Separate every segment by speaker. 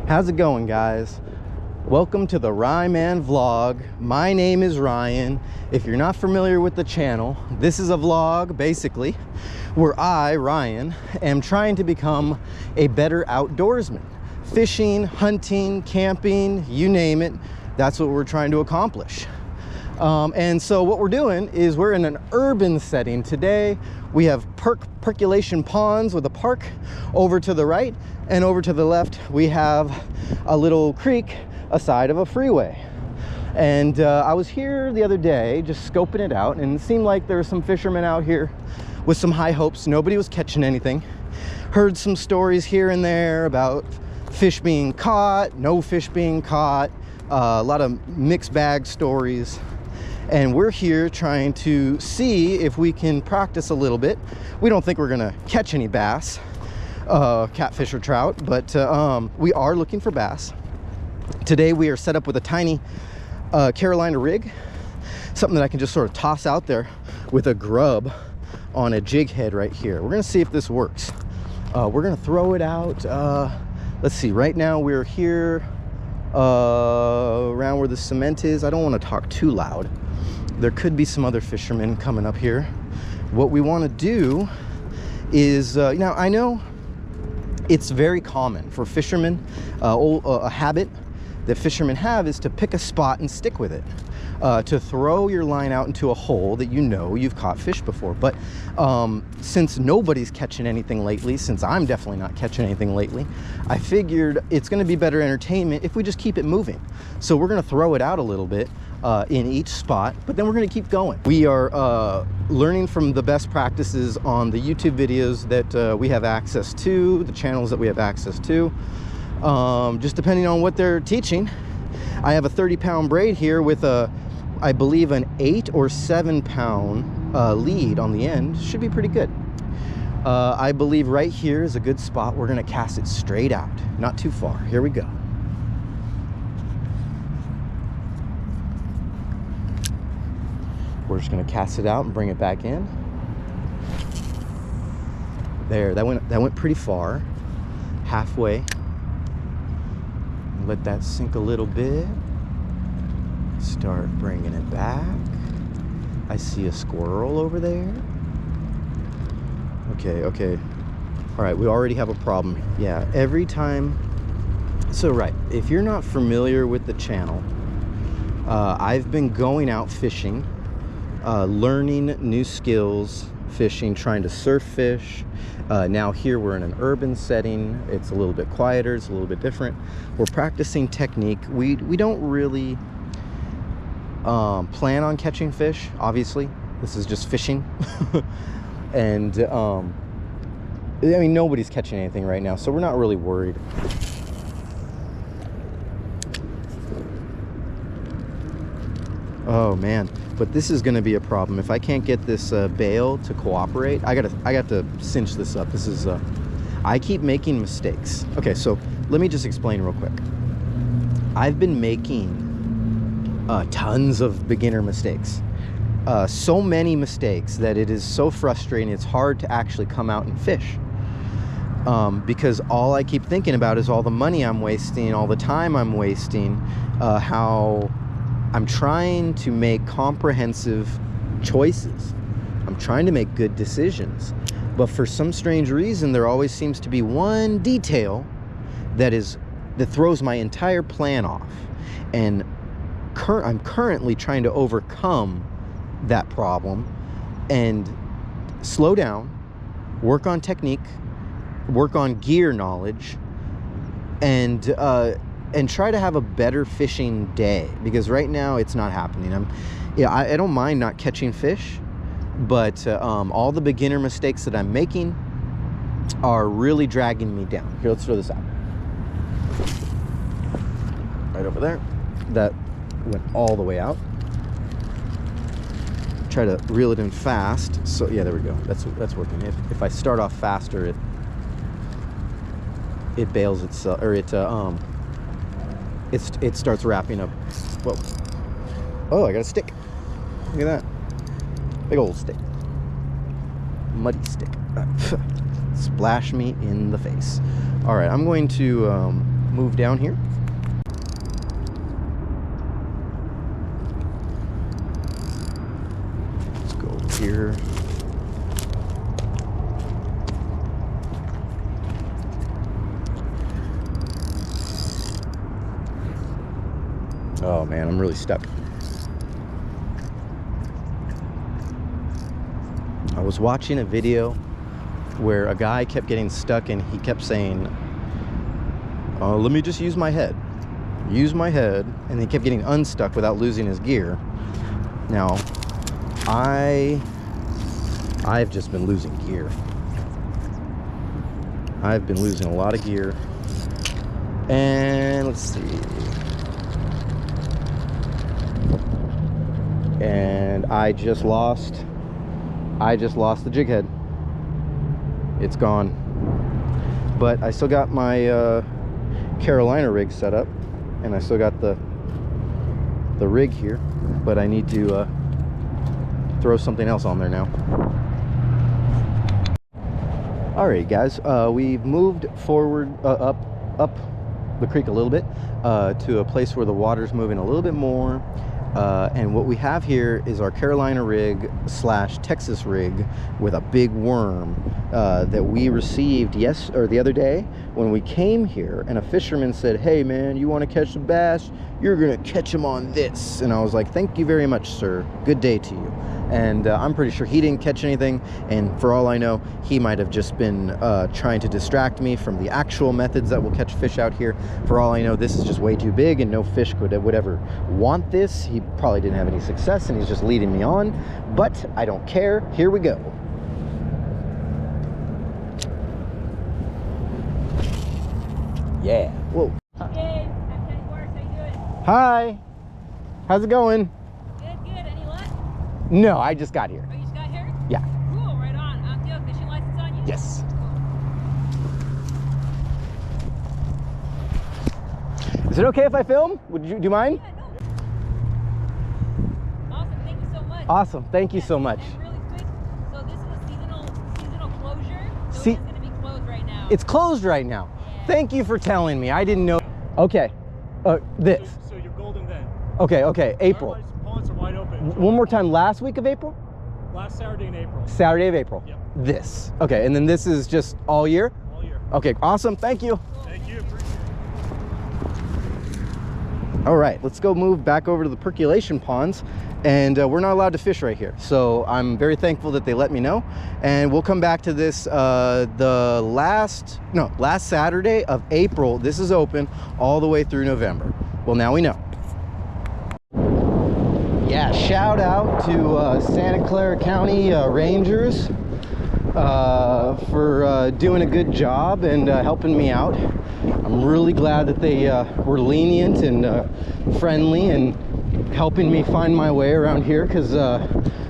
Speaker 1: How's it going, guys? Welcome to the Ryeman vlog. My name is Ryan. If you're not familiar with the channel, this is a vlog basically where I, Ryan, am trying to become a better outdoorsman. Fishing, hunting, camping, you name it, that's what we're trying to accomplish. And so what we're doing is we're in an urban setting today. We have percolation ponds with a park over to the right, and over to the left we have a little creek aside of a freeway. And I was here the other day just scoping it out, and it seemed like there were some fishermen out here with some high hopes. Nobody was catching anything. Heard some stories here and there about fish being caught, no fish being caught, a lot of mixed bag stories. And we're here trying to see if we can practice a little bit. We don't think we're gonna catch any bass, catfish or trout, but we are looking for bass. Today we are set up with a tiny Carolina rig, something that I can just sort of toss out there with a grub on a jig head right here. We're gonna see if this works. We're gonna throw it out. Let's see, right now we're here around where the cement is. I don't want to talk too loud. There could be some other fishermen coming up here. What we want to do is, now I know it's very common for fishermen, a habit that fishermen have is to pick a spot and stick with it, to throw your line out into a hole that you know you've caught fish before. But since nobody's catching anything lately, since I'm definitely not catching anything lately, I figured it's going to be better entertainment if we just keep it moving. So we're going to throw it out a little bit in each spot, but then we're going to keep going. We are learning from the best practices on the YouTube videos that we have access to, the channels that we have access to, just depending on what they're teaching. I have a 30-pound braid here with I believe an 8 or 7 pound lead on the end. Should be pretty good. I believe right here is a good spot. We're gonna cast it straight out, not too far. Here we go. We're just gonna cast it out and bring it back in. There, that went pretty far, halfway. Let that sink a little bit. Start bringing it back. I see a squirrel over there. Okay. All right, we already have a problem. Yeah, every time. So right, if you're not familiar with the channel, I've been going out fishing, learning new skills, fishing, trying to surf fish. Now here we're in an urban setting. It's a little bit quieter, it's a little bit different. We're practicing technique. We don't really plan on catching fish, obviously. This is just fishing. And I mean, nobody's catching anything right now, so we're not really worried. Oh man, but this is gonna be a problem. If I can't get this bail to cooperate, I got to cinch this up. This is I keep making mistakes. Okay, so let me just explain real quick. I've been making tons of beginner mistakes, so many mistakes that it is so frustrating. It's hard to actually come out and fish, because all I keep thinking about is all the money I'm wasting, all the time I'm wasting, how I'm trying to make comprehensive choices. I'm trying to make good decisions. But for some strange reason, there always seems to be one detail that throws my entire plan off. And I'm currently trying to overcome that problem and slow down, work on technique, work on gear knowledge, and try to have a better fishing day, because right now it's not happening. I don't mind not catching fish, but all the beginner mistakes that I'm making are really dragging me down. Here, let's throw this out. Right over there. That went all the way out. Try to reel it in fast. So yeah, there we go. That's working. If I start off faster, it bails itself, or it starts wrapping up. Whoa. Oh, I got a stick. Look at that. Big old stick. Muddy stick. Splash me in the face. All right, I'm going to move down here. Let's go over here. Oh man, I'm really stuck. I was watching a video where a guy kept getting stuck and he kept saying, let me just use my head. Use my head. And he kept getting unstuck without losing his gear. Now, I've just been losing gear. I've been losing a lot of gear. And let's see. And I just lost the jig head. It's gone. But I still got my Carolina rig set up, and I still got the rig here, but I need to throw something else on there now. Alright guys, we've moved forward up the creek a little bit to a place where the water's moving a little bit more. And what we have here is our Carolina rig / Texas rig with a big worm that we received the other day when we came here, and a fisherman said, hey man, you want to catch some bass? You're gonna catch them on this. And I was like, thank you very much, sir, good day to you. And I'm pretty sure he didn't catch anything, and for all I know, he might have just been trying to distract me from the actual methods that will catch fish out here. For all I know, this is just way too big and no fish would ever want this. He probably didn't have any success and he's just leading me on, but I don't care. Here we go. Yeah. Whoa.
Speaker 2: Hey, I'm Kenny Works. How you doing?
Speaker 1: Hi. How's it going?
Speaker 2: Good, good. Any luck?
Speaker 1: No, I just got here.
Speaker 2: Oh, you just got here?
Speaker 1: Yeah.
Speaker 2: Cool, right on. Do you have a fishing license on you?
Speaker 1: Yes.
Speaker 2: Cool.
Speaker 1: Is it okay if I film? Do you mind?
Speaker 2: Yeah, no. Awesome. Thank you so much.
Speaker 1: Awesome. Thank you so much.
Speaker 2: And really quick, so this is a seasonal closure. So
Speaker 1: See,
Speaker 2: it's going to be closed right now.
Speaker 1: it's closed right now.
Speaker 2: Yeah.
Speaker 1: Thank you for telling me. I didn't know. Okay. This.
Speaker 3: So you're golden then.
Speaker 1: Okay. April.
Speaker 3: Our ponds are wide open.
Speaker 1: One more time. Last week of April?
Speaker 3: Last Saturday in April.
Speaker 1: Saturday of April.
Speaker 3: Yep.
Speaker 1: This. Okay. And then this is just all year?
Speaker 3: All year.
Speaker 1: Okay. Awesome. Thank you.
Speaker 3: Thank you. Appreciate it.
Speaker 1: All right. Let's go move back over to the percolation ponds. And we're not allowed to fish right here. So I'm very thankful that they let me know. And we'll come back to this the last Saturday of April. This is open all the way through November. Well, now we know. Yeah, shout out to Santa Clara County Rangers for doing a good job and helping me out. I'm really glad that they were lenient and friendly and helping me find my way around here, because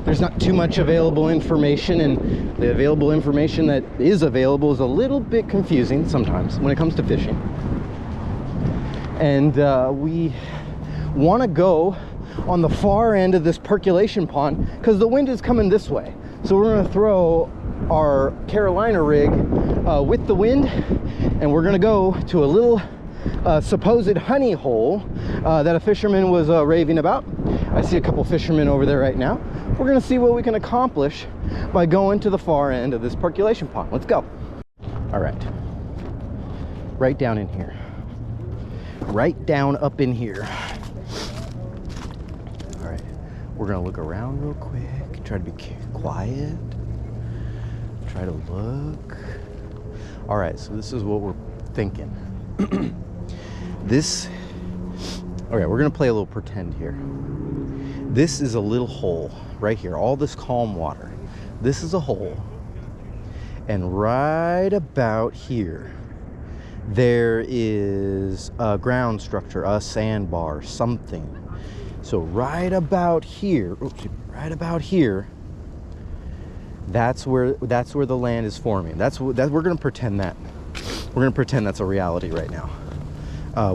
Speaker 1: there's not too much available information, and the available information that is available is a little bit confusing sometimes when it comes to fishing. And we want to go on the far end of this percolation pond because the wind is coming this way. So we're going to throw our Carolina rig with the wind, and we're going to go to a little supposed honey hole that a fisherman was raving about. I see a couple fishermen over there right now. We're going to see what we can accomplish by going to the far end of this percolation pond. Let's go. All right. Right down in here. Right down up in here. All right. We're going to look around real quick. Try to be quiet. Try to look. All right. So this is what we're thinking. Okay, we're gonna play a little pretend here. This is a little hole right here, all this calm water. This is a hole, and right about here, there is a ground structure, a sandbar, something. So right about here, that's where the land is forming. We're gonna pretend that. We're gonna pretend that's a reality right now.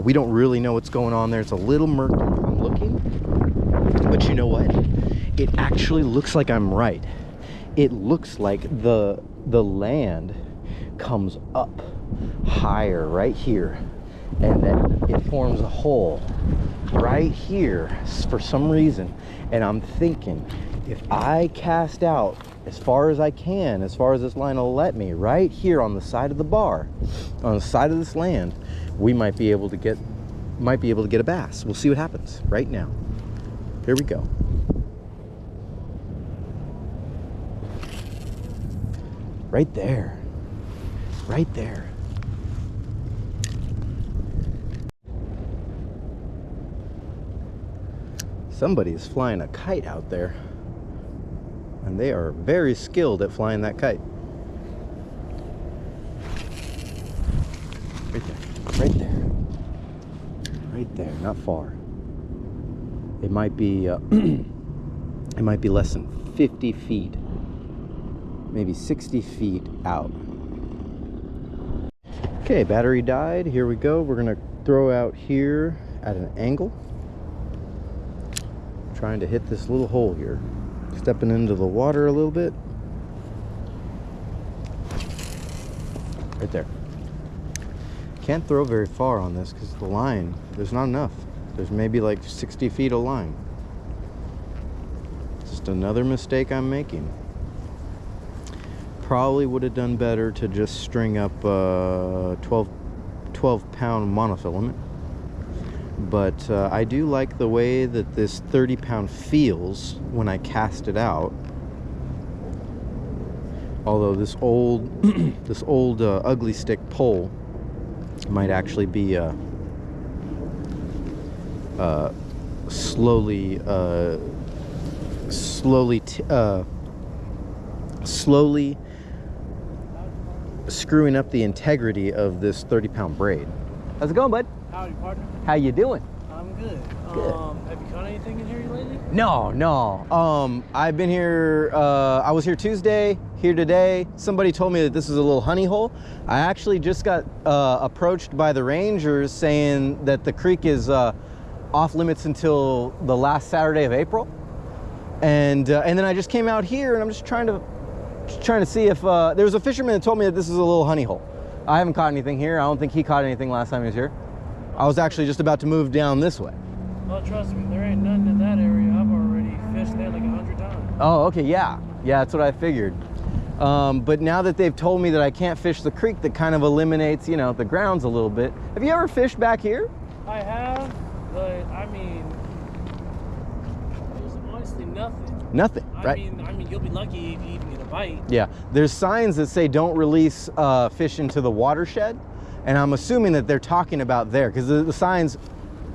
Speaker 1: We don't really know what's going on there. It's a little murky. I'm looking, but you know what? It actually looks like I'm right. It looks like the land comes up higher right here, and then it forms a hole right here for some reason. And I'm thinking, if I cast out as far as I can, as far as this line will let me, right here on the side of the bar, on the side of this land, we might be able to get a bass. We'll see what happens right now. Here we go. Right there. Right there. Somebody is flying a kite out there, and they are very skilled at flying that kite. Right there. Right there. Right there. Not far. It might be it might be less than 50 feet, maybe 60 feet out. Okay, battery died. Here we go. We're gonna throw out here at an angle, trying to hit this little hole here. Stepping into the water a little bit. Right there. Can't throw very far on this because the line, there's not enough. There's maybe like 60 feet of line. Just another mistake I'm making. Probably would have done better to just string up a 12-pound monofilament. But I do like the way that this 30-pound feels when I cast it out. Although this old ugly stick pole might actually be slowly screwing up the integrity of this 30-pound braid. How's it going, bud?
Speaker 3: Howdy, partner.
Speaker 1: How you doing?
Speaker 3: I'm good.
Speaker 1: Good.
Speaker 3: Have you caught anything in here lately?
Speaker 1: No. I've been here, I was here Tuesday, here today. Somebody told me that this is a little honey hole. I actually just got approached by the rangers saying that the creek is off limits until the last Saturday of April. And then I just came out here and I'm just trying to see if, there was a fisherman that told me that this is a little honey hole. I haven't caught anything here. I don't think he caught anything last time he was here. I was actually just about to move down this way.
Speaker 3: Well, trust me, there ain't nothing in that area. I've already fished there like 100 times.
Speaker 1: Oh, okay, yeah. Yeah, that's what I figured. But now that they've told me that I can't fish the creek, that kind of eliminates, you know, the grounds a little bit. Have you ever fished back here?
Speaker 3: I have, but I mean, there's honestly nothing.
Speaker 1: Nothing, right?
Speaker 3: I mean, you'll be lucky if you even get a bite.
Speaker 1: Yeah, there's signs that say don't release fish into the watershed. And I'm assuming that they're talking about there, because the signs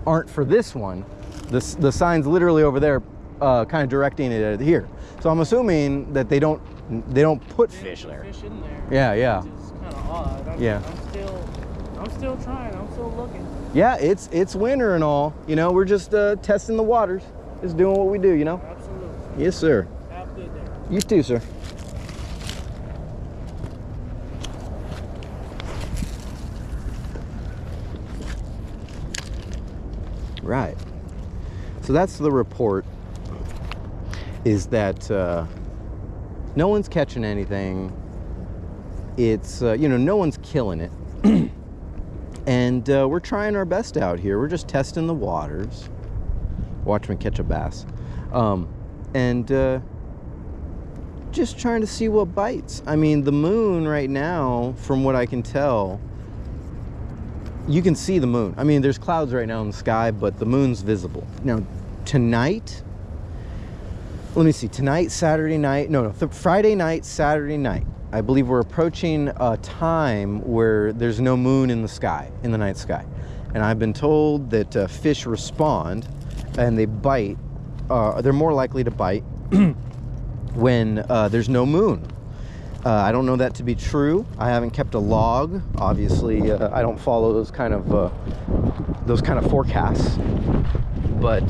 Speaker 1: aren't for this one. The sign's literally over there, kind of directing it at here. So I'm assuming that they don't put fish there.
Speaker 3: Fish in there.
Speaker 1: Yeah.
Speaker 3: Which is kind of odd.
Speaker 1: Yeah.
Speaker 3: I'm still trying. I'm still looking.
Speaker 1: Yeah, it's winter and all. You know, we're just testing the waters, just doing what we do. You know.
Speaker 3: Absolutely.
Speaker 1: Yes, sir.
Speaker 3: Have a good day.
Speaker 1: You too, sir. Right. So that's the report, is that no one's catching anything. It's, you know, no one's killing it. And we're trying our best out here. We're just testing the waters. Watch me catch a bass. And just trying to see what bites. I mean, the moon right now, from what I can tell, you can see the moon. I mean, there's clouds right now in the sky, but the moon's visible. Now, tonight, let me see, tonight, Saturday night, Friday night, Saturday night, I believe we're approaching a time where there's no moon in the sky, in the night sky. And I've been told that fish respond and they bite, they're more likely to bite when there's no moon. I don't know that to be true. I haven't kept a log. Obviously, I don't follow those kind of forecasts. But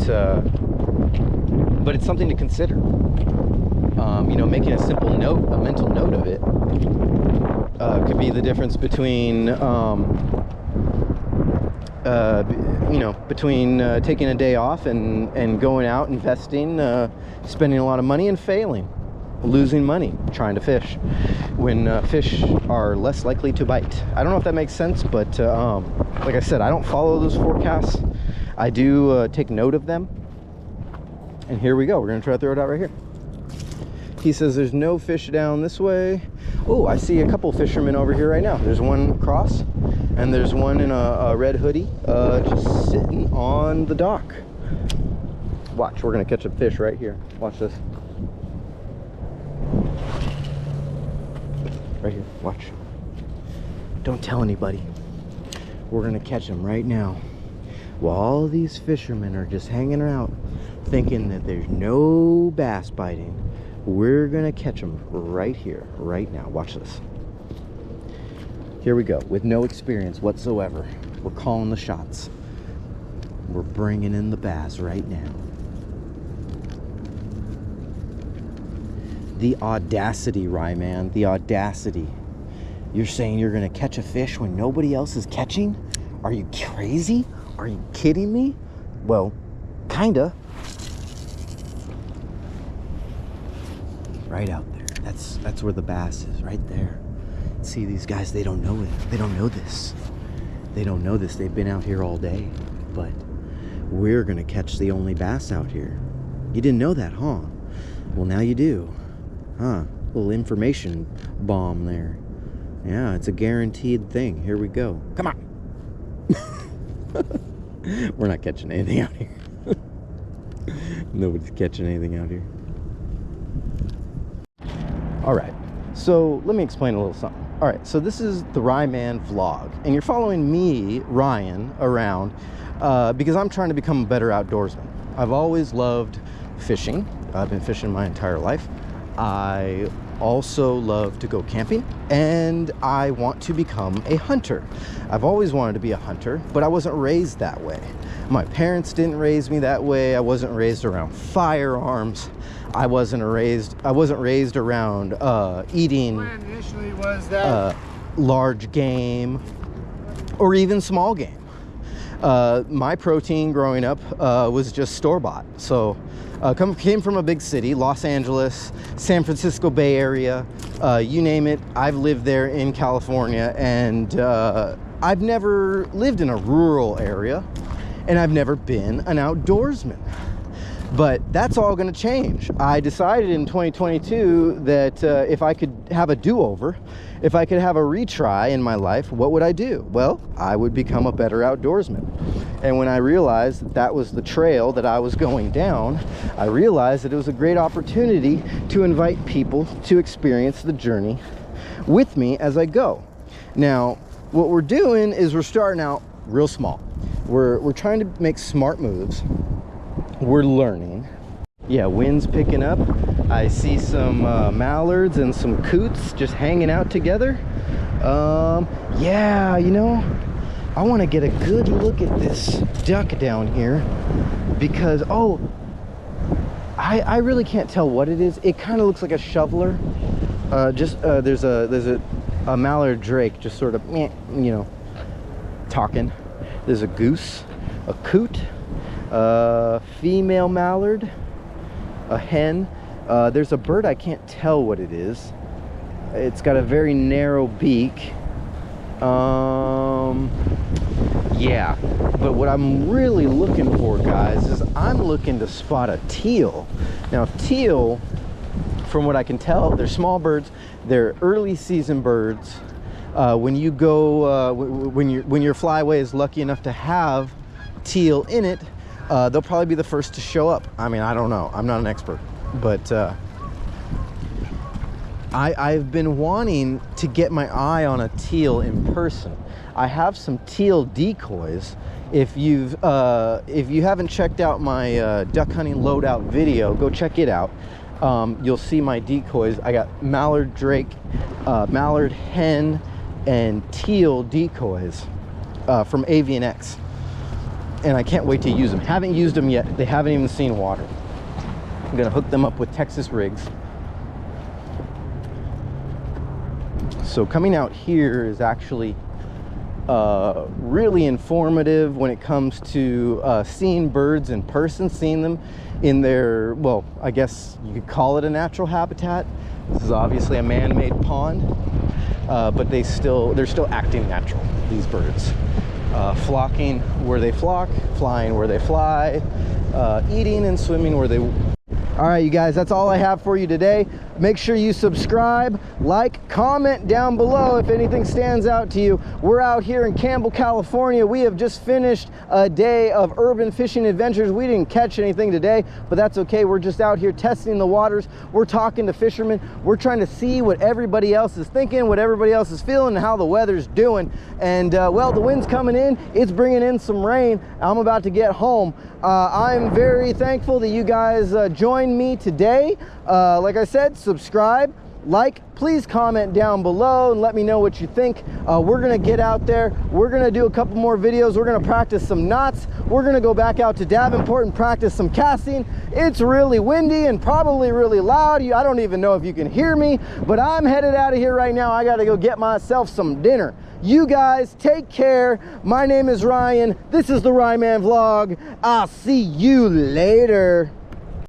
Speaker 1: it's something to consider. You know, making a simple note, a mental note of it, could be the difference between, you know, between taking a day off and going out investing, spending a lot of money and failing. losing money trying to fish when fish are less likely to bite. I don't know if that makes sense, but like I said, I don't follow those forecasts. I do take note of them. And here we go. We're gonna try to throw it out right here. He says there's no fish down this way. Oh, I see a couple fishermen over here right now. There's one across, and there's one in a red hoodie just sitting on the dock. Watch, we're gonna catch a fish right here. Watch this. Right here, watch. Don't tell anybody. We're gonna catch him right now. While all these fishermen are just hanging out, thinking that there's no bass biting, we're gonna catch them right here, right now. Watch this. Here we go, with no experience whatsoever. We're calling the shots. We're bringing in the bass right now. The audacity, Ryman, the audacity. You're saying you're gonna catch a fish when nobody else is catching? Are you crazy? Are you kidding me? Well, kinda. Right out there. That's where the bass is, right there. See, these guys, they don't know it. They don't know this. They don't know this. They've been out here all day. But we're gonna catch the only bass out here. You didn't know that, huh? Well, now you do. Huh? Little information bomb there. Yeah, it's a guaranteed thing. Here we go. Come on. We're not catching anything out here. Nobody's catching anything out here. All right, so let me explain a little something. All right, so this is the Ryman vlog, and you're following me, Ryan, around because I'm trying to become a better outdoorsman. I've always loved fishing. I've been fishing my entire life. I also love to go camping, and I want to become a hunter. I've always wanted to be a hunter, but I wasn't raised that way. My parents didn't raise me that way. I wasn't raised around firearms. I wasn't raised around eating
Speaker 3: Initially was that
Speaker 1: large game or even small game. My protein growing up was just store-bought. So came from a big city, Los Angeles, San Francisco Bay Area, you name it. I've lived there in California, and I've never lived in a rural area, and I've never been an outdoorsman. But that's all going to change. I decided in 2022 that if I could have a do-over, if I could have a retry in my life, what would I do? Well, I would become a better outdoorsman. And when I realized that that was the trail that I was going down, I realized that it was a great opportunity to invite people to experience the journey with me as I go. Now, what we're doing is we're starting out real small. We're trying to make smart moves. We're learning. Yeah, wind's picking up. I see some mallards and some coots just hanging out together. Yeah, you know, I want to get a good look at this duck down here because, oh, I really can't tell what it is. It kind of looks like a shoveler. There's a mallard drake just sort of, you know, talking. There's a goose, a coot, female mallard, a hen. There's a bird, I can't tell what it is. It's got a very narrow beak. Yeah, but what I'm really looking for, guys, is I'm looking to spot a teal. Now, teal, from what I can tell, they're small birds. They're early season birds. When you go, when your flyway is lucky enough to have teal in it, they'll probably be the first to show up. I mean, I don't know. I'm not an expert, but I've been wanting to get my eye on a teal in person. I have some teal decoys. If you haven't checked out my duck hunting loadout video, go check it out. You'll see my decoys. I got mallard drake, mallard hen, and teal decoys from Avian X. And I can't wait to use them. Haven't used them yet. They haven't even seen water. I'm gonna hook them up with Texas rigs. So coming out here is actually really informative when it comes to seeing birds in person, seeing them in their, well, I guess you could call it a natural habitat. This is obviously a man-made pond, but they're still acting natural, these birds. Flocking where they flock, flying where they fly, eating and swimming where they... All right, you guys, that's all I have for you today. Make sure you subscribe, like, comment down below if anything stands out to you. We're out here in Campbell, California. We have just finished a day of urban fishing adventures. We didn't catch anything today, but that's okay. We're just out here testing the waters. We're talking to fishermen. We're trying to see what everybody else is thinking, what everybody else is feeling, and how the weather's doing. And well, the wind's coming in. It's bringing in some rain. I'm about to get home. I'm very thankful that you guys joined me today. Like I said, subscribe, like, please comment down below and let me know what you think. We're gonna get out there, we're gonna do a couple more videos, we're gonna practice some knots, we're gonna go back out to Davenport and practice some casting. It's really windy and probably really loud. I don't even know if you can hear me, but I'm headed out of here right now. I gotta go get myself some dinner. You guys take care. My name is Ryan. This is the Rye Man Vlog. I'll see you later.